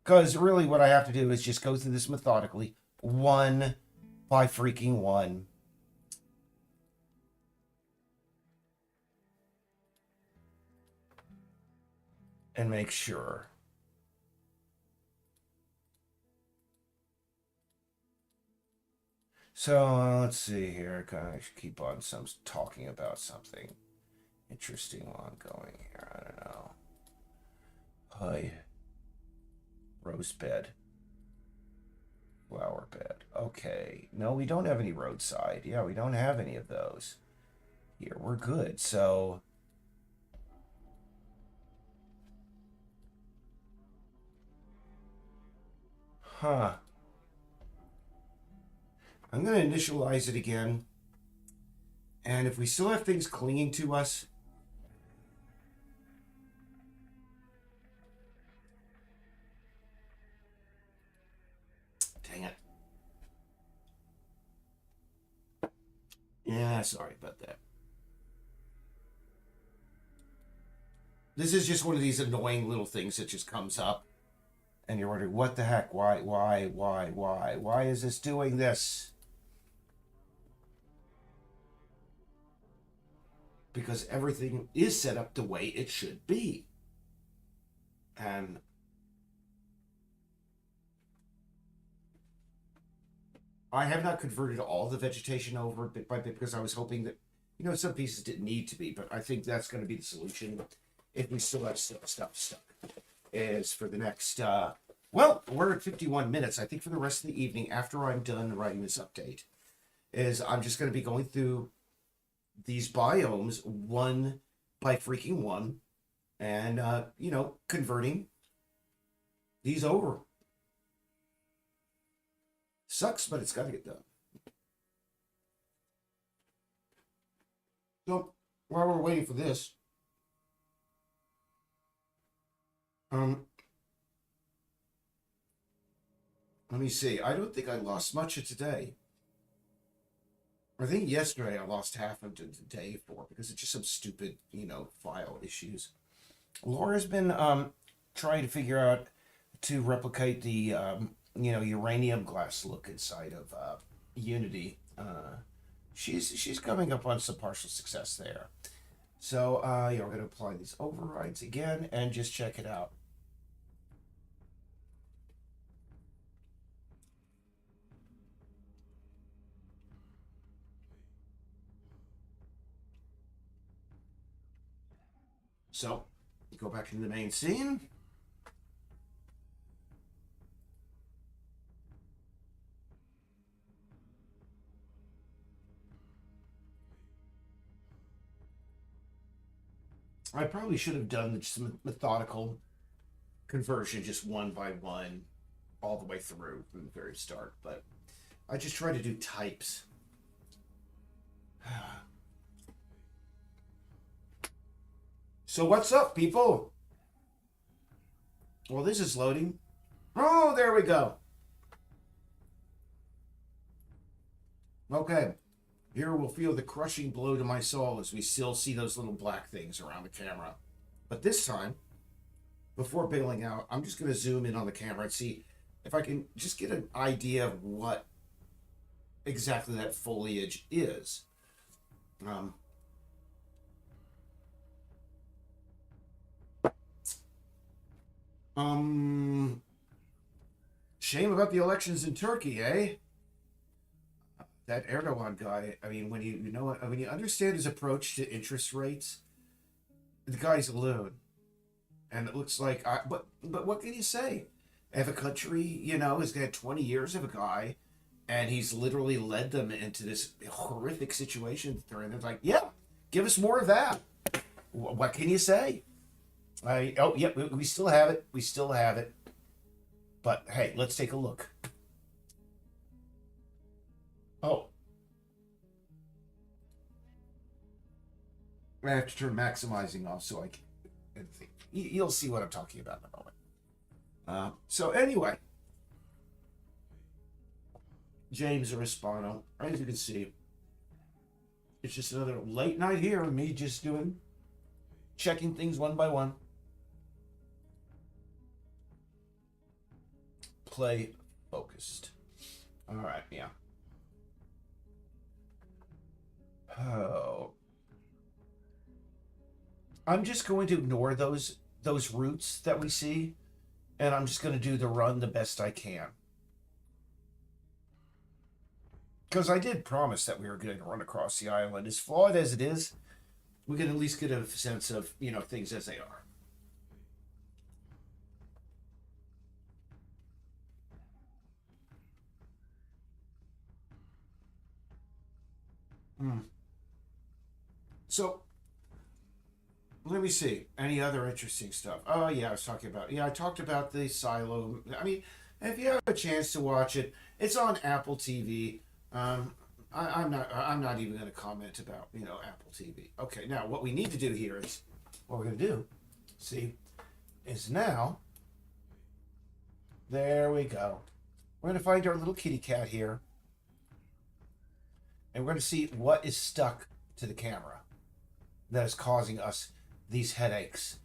Because really what I have to do is just go through this methodically, one by freaking one. And make sure. So let's see here. I should keep on talking about something interesting ongoing here. I don't know. Hi. Rose bed. Flower bed. Okay. No, we don't have any roadside. Yeah, we don't have any of those. Here, we're good. So I'm going to initialize it again. And if we still have things clinging to us, dang it. Yeah, sorry about that. This is just one of these annoying little things that just comes up. And you're wondering, what the heck? Why is this doing this? Because everything is set up the way it should be. And I have not converted all the vegetation over bit by bit because I was hoping that, some pieces didn't need to be, but I think that's going to be the solution if we still have stuff stuck. Is for the next, well, we're at 51 minutes. I think for the rest of the evening, after I'm done writing this update, is I'm just going to be going through these biomes one by freaking one and, converting these over. Sucks, but it's got to get done. So, while we're waiting for this, let me see. I don't think I lost much of today. I think yesterday I lost half of the day because it's just some stupid, file issues. Laura's been trying to figure out to replicate the uranium glass look inside of Unity. She's coming up on some partial success there. So we're going to apply these overrides again and just check it out. So, go back into the main scene. I probably should have done some methodical conversion, just one by one, all the way through from the very start. But I just try to do types. So what's up, people? Well, this is loading. Oh, there we go. Okay. Here we'll feel the crushing blow to my soul as we still see those little black things around the camera. But this time, before bailing out, I'm just going to zoom in on the camera and see if I can just get an idea of what exactly that foliage is. Shame about the elections in Turkey, eh? That Erdogan guy. I mean, when when you understand his approach to interest rates, the guy's a loon, and it looks like. But what can you say? If a country, has had 20 years of a guy, and he's literally led them into this horrific situation that they're in. It's like, yeah, give us more of that. What can you say? We still have it. We still have it. But hey, let's take a look. Oh. I have to turn maximizing off so I can think. You'll see what I'm talking about in a moment. So anyway, James Rispano, as you can see, it's just another late night here of me just checking things one by one. Play focused. All right, yeah. Oh, I'm just going to ignore those routes that we see, and I'm just going to do the run the best I can. Because I did promise that we were going to run across the island. As flawed as it is, we can at least get a sense of, things as they are. Hmm. So, let me see. Any other interesting stuff? Oh, yeah, I talked about the silo. I mean, if you have a chance to watch it, it's on Apple TV. I'm not even going to comment about, Apple TV. Okay, now what we need to do here is, what we're going to do, see, is now, there we go. We're going to find our little kitty cat here. And we're going to see what is stuck to the camera that is causing us these headaches.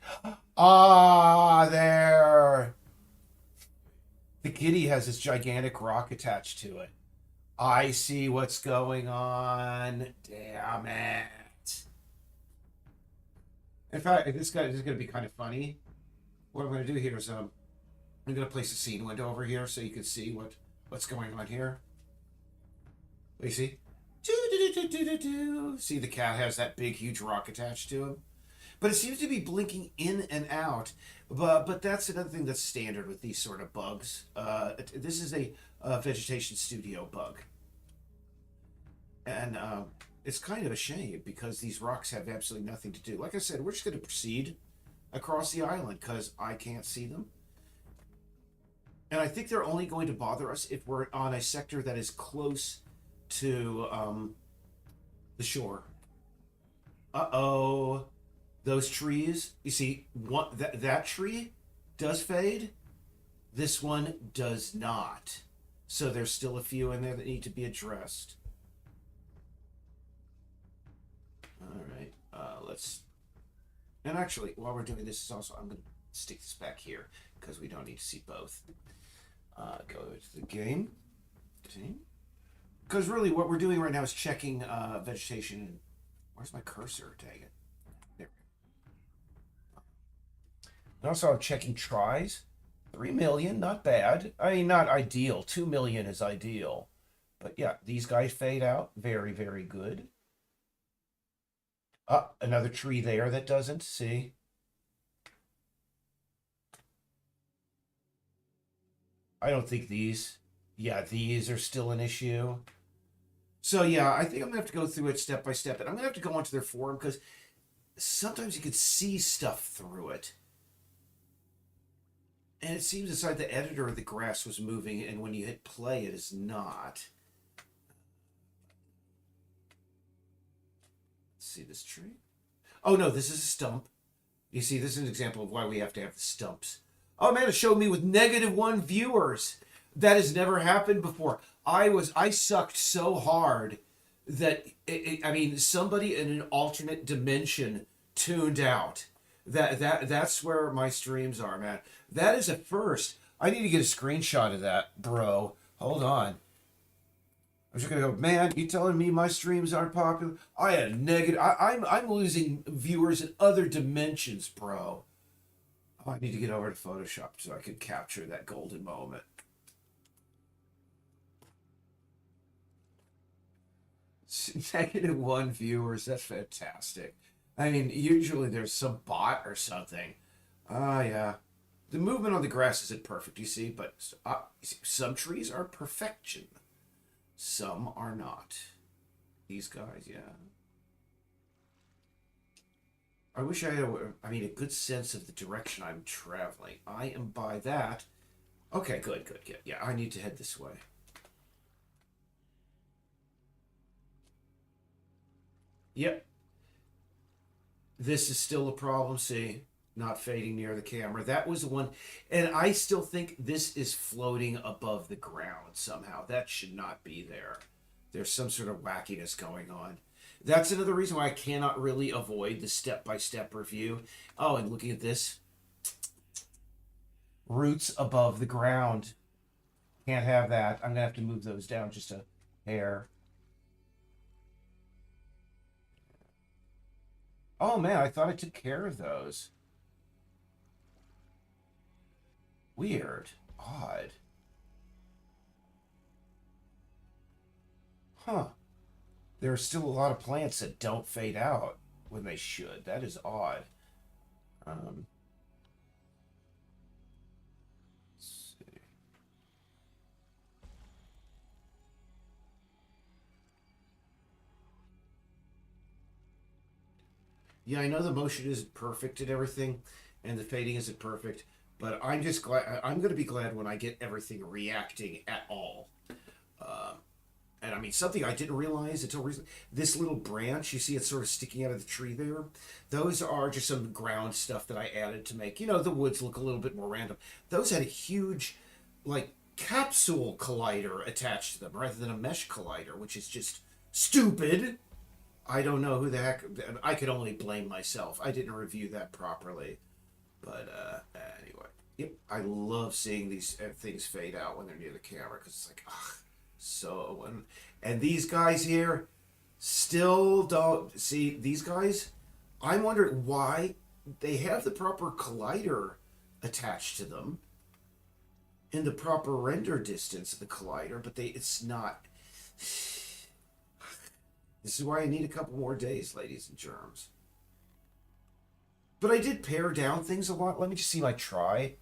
Ah, there. The kitty has this gigantic rock attached to it. I see what's going on. Damn it. In fact, this guy is going to be kind of funny. What I'm going to do here is I'm going to place a scene window over here so you can see what's going on here. You see? See, the cat has that big, huge rock attached to him. But it seems to be blinking in and out. But that's another thing that's standard with these sort of bugs. This is a vegetation studio bug. And it's kind of a shame because these rocks have absolutely nothing to do. Like I said, we're just going to proceed across the island because I can't see them. And I think they're only going to bother us if we're on a sector that is close to the shore. Uh-oh. Those trees, you see, that tree does fade. This one does not. So there's still a few in there that need to be addressed. All right, let's... And actually, while we're doing this, I'm going to stick this back here because we don't need to see both. Go to the game. Because really what we're doing right now is checking vegetation. Where's my cursor? Dang it. There. And also I'm checking tries. 3 million, not bad. I mean, not ideal. 2 million is ideal. But yeah, these guys fade out. Very, very good. Another tree there that doesn't. See? I don't think these... Yeah, these are still an issue. So yeah, I think I'm going to have to go through it step by step. And I'm going to have to go onto their forum because sometimes you can see stuff through it. And it seems inside the editor the grass was moving, and when you hit play, it is not. Let's see this tree. Oh no, this is a stump. You see, this is an example of why we have to have the stumps. Oh man, it showed me with -1 viewers. That has never happened before. I sucked so hard that I mean, somebody in an alternate dimension tuned out. That's where my streams are, man. That is a first. I need to get a screenshot of that, bro. Hold on. I'm just gonna go, man. You telling me my streams aren't popular? I had negative. I'm losing viewers in other dimensions, bro. Oh, I need to get over to Photoshop so I can capture that golden moment. -1 viewers. That's fantastic. I mean, usually there's some bot or something. Yeah. The movement on the grass isn't perfect, you see, but you see, some trees are perfection. Some are not. These guys, yeah. I wish I had a good sense of the direction I'm traveling. I am by that. Okay, good. Yeah, I need to head this way. Yep. This is still a problem. See, not fading near the camera. That was the one, and I still think this is floating above the ground somehow. That should not be there. There's some sort of wackiness going on. That's another reason why I cannot really avoid the step-by-step review. Oh, and looking at this, roots above the ground. Can't have that. I'm gonna have to move those down just a hair. Oh man, I thought I took care of those. Weird. Odd. Huh. There are still a lot of plants that don't fade out when they should. That is odd. Um, let's see. Yeah, I know the motion isn't perfect and everything, and the fading isn't perfect, but I'm just glad. I'm going to be glad when I get everything reacting at all. Uh, and I mean, something I didn't realize until recently. This little branch, you see it's sort of sticking out of the tree there. Those are just some ground stuff that I added to make, the woods look a little bit more random. Those had a huge, like, capsule collider attached to them rather than a mesh collider, which is just stupid. I don't know who the heck. I could only blame myself. I didn't review that properly. But anyway, yep. I love seeing these things fade out when they're near the camera because it's like, ah, so. And these guys here still don't see these guys. I'm wondering why they have the proper collider attached to them in the proper render distance of the collider, but it's not. This is why I need a couple more days, ladies and germs. But I did pare down things a lot. Let me just see my try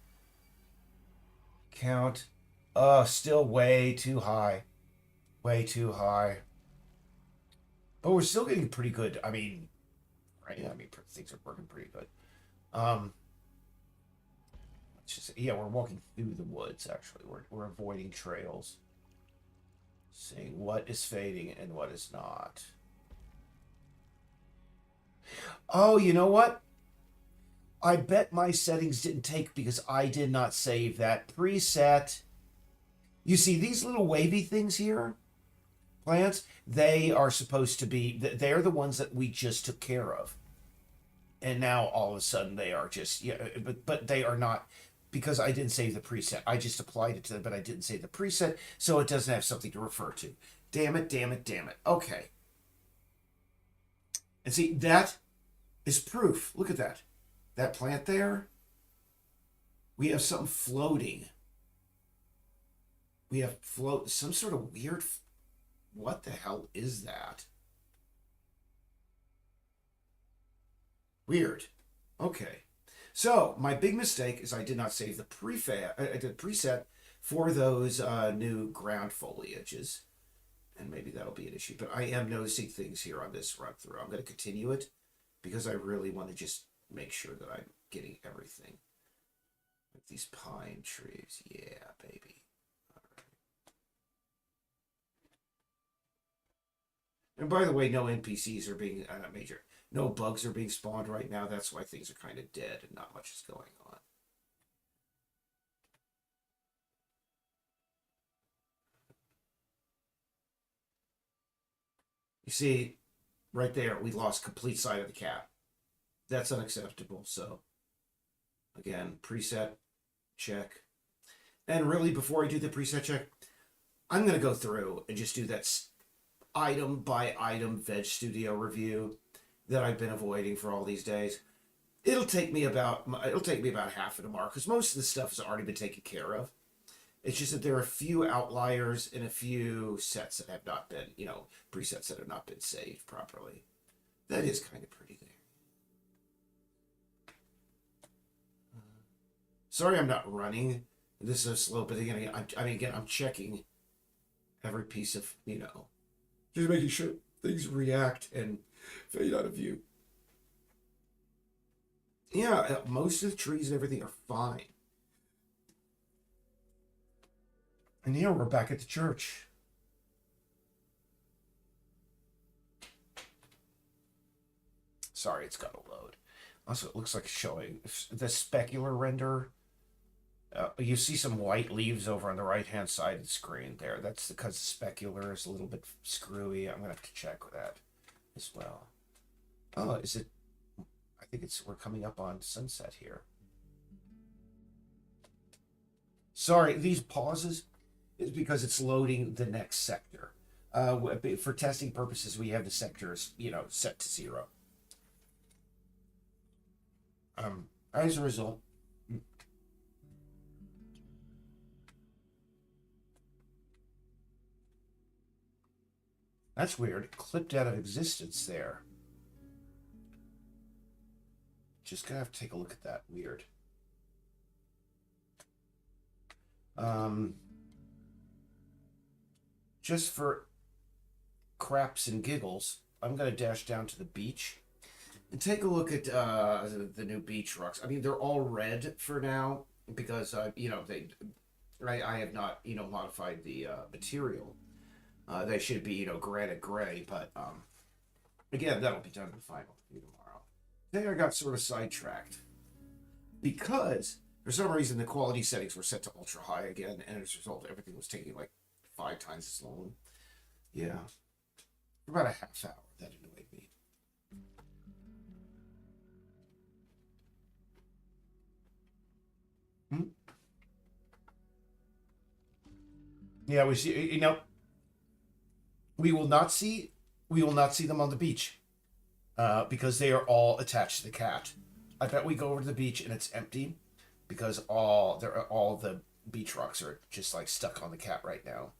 count. Still way too high. Way too high. But we're still getting pretty good. I mean, right? I mean, things are working pretty good. Yeah, we're walking through the woods, actually. We're avoiding trails. Seeing what is fading and what is not. Oh, you know what? I bet my settings didn't take because I did not save that preset. You see these little wavy things here? Plants? They are supposed to be, they're the ones that we just took care of. And now all of a sudden they are just, yeah, but they are not, because I didn't save the preset. I just applied it to them, but I didn't save the preset, so it doesn't have something to refer to. Damn it, damn it, damn it. Okay. And see, that is proof. Look at that. That plant there. We have something floating. We have some sort of weird. What the hell is that? Weird. Okay. So my big mistake is I did not save the preset for those new ground foliages, and maybe that'll be an issue. But I am noticing things here on this run through. I'm going to continue it because I really want to just make sure that I'm getting everything. Like these pine trees, yeah, baby. All right. And by the way, no NPCs are being major. No bugs are being spawned right now. That's why things are kind of dead and not much is going on. You see, right there, we lost complete sight of the cat. That's unacceptable. So, again, preset check. And really, before I do the preset check, I'm going to go through and just do that item by item Veg Studio review that I've been avoiding for all these days. It'll take me about half an hour because most of the stuff has already been taken care of. It's just that there are a few outliers and a few sets that have not been, presets that have not been saved properly. That is kind of pretty there. Sorry I'm not running. This is slow, but again, I'm checking every piece of, just making sure things react and fade out of view. Yeah, most of the trees and everything are fine. And here we're back at the church. Sorry, it's got to load. Also, it looks like showing the specular render. You see some white leaves over on the right-hand side of the screen there. That's because the specular is a little bit screwy. I'm going to have to check that as well. Oh, is it? I think we're coming up on sunset here. Sorry, these pauses is because it's loading the next sector. For testing purposes, we have the sectors, set to 0. As a result, that's weird. It clipped out of existence there. Just gonna have to take a look at that. Weird. Just for craps and giggles, I'm gonna dash down to the beach and take a look at the new beach rocks. I mean, they're all red for now because I have not modified the material. They should be granite gray, but again, that'll be done in the final tomorrow. Today I got sort of sidetracked because for some reason the quality settings were set to ultra high again, and as a result, everything was taking like 5 times as long. Yeah, for about a half hour. That annoyed me. Hmm? Yeah, we see. We will not see them on the beach because they are all attached to the cat. I bet we go over to the beach and it's empty because all the beach rocks are just like stuck on the cat right now.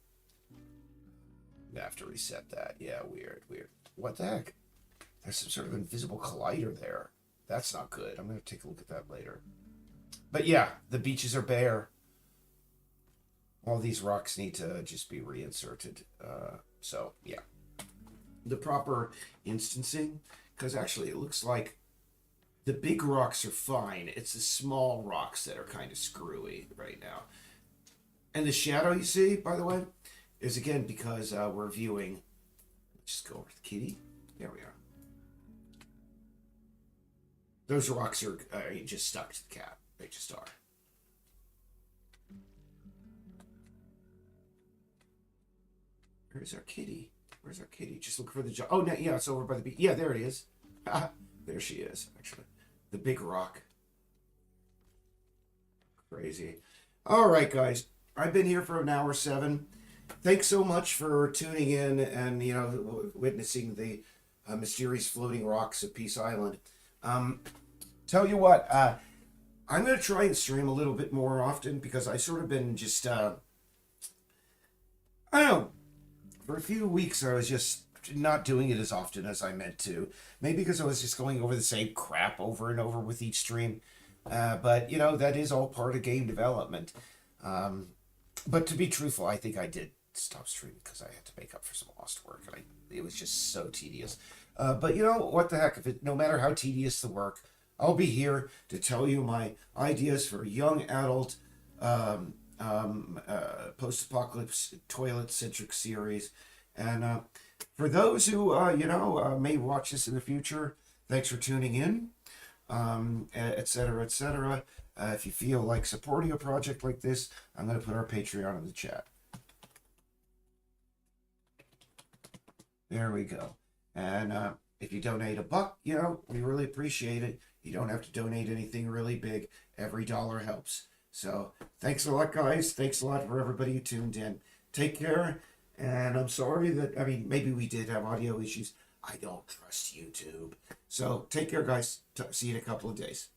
I'm gonna have to reset that. Yeah, weird. What the heck? There's some sort of invisible collider there. That's not good. I'm gonna take a look at that later. But yeah, the beaches are bare. All these rocks need to just be reinserted. So yeah, the proper instancing, because actually it looks like the big rocks are fine. It's the small rocks that are kind of screwy right now. And the shadow you see, by the way, is again because we're viewing. Let's just go over to the kitty. There we are. Those rocks are just stuck to the cat. They just are. Where's our kitty? Where's our kitty? Just look for the job. Oh, no, yeah, it's over by the beach. Yeah, there it is. There she is, actually. The big rock. Crazy. All right, guys. I've been here for an hour 7. Thanks so much for tuning in and, witnessing the mysterious floating rocks of Peace Island. Tell you what, I'm going to try and stream a little bit more often because I sort of been just, I don't know. For a few weeks, I was just not doing it as often as I meant to. Maybe because I was just going over the same crap over and over with each stream. But, that is all part of game development. But to be truthful, I think I did stop streaming because I had to make up for some lost work. And it was just so tedious. But, what the heck? No matter how tedious the work, I'll be here to tell you my ideas for young adult post-apocalypse toilet-centric series. And for those who, may watch this in the future, thanks for tuning in, et cetera, et cetera. If you feel like supporting a project like this, I'm going to put our Patreon in the chat. There we go. And if you donate $1, we really appreciate it. You don't have to donate anything really big. Every dollar helps. So thanks a lot, guys. Thanks a lot for everybody who tuned in. Take care. And I'm sorry that, maybe we did have audio issues. I don't trust YouTube. So take care, guys. See you in a couple of days.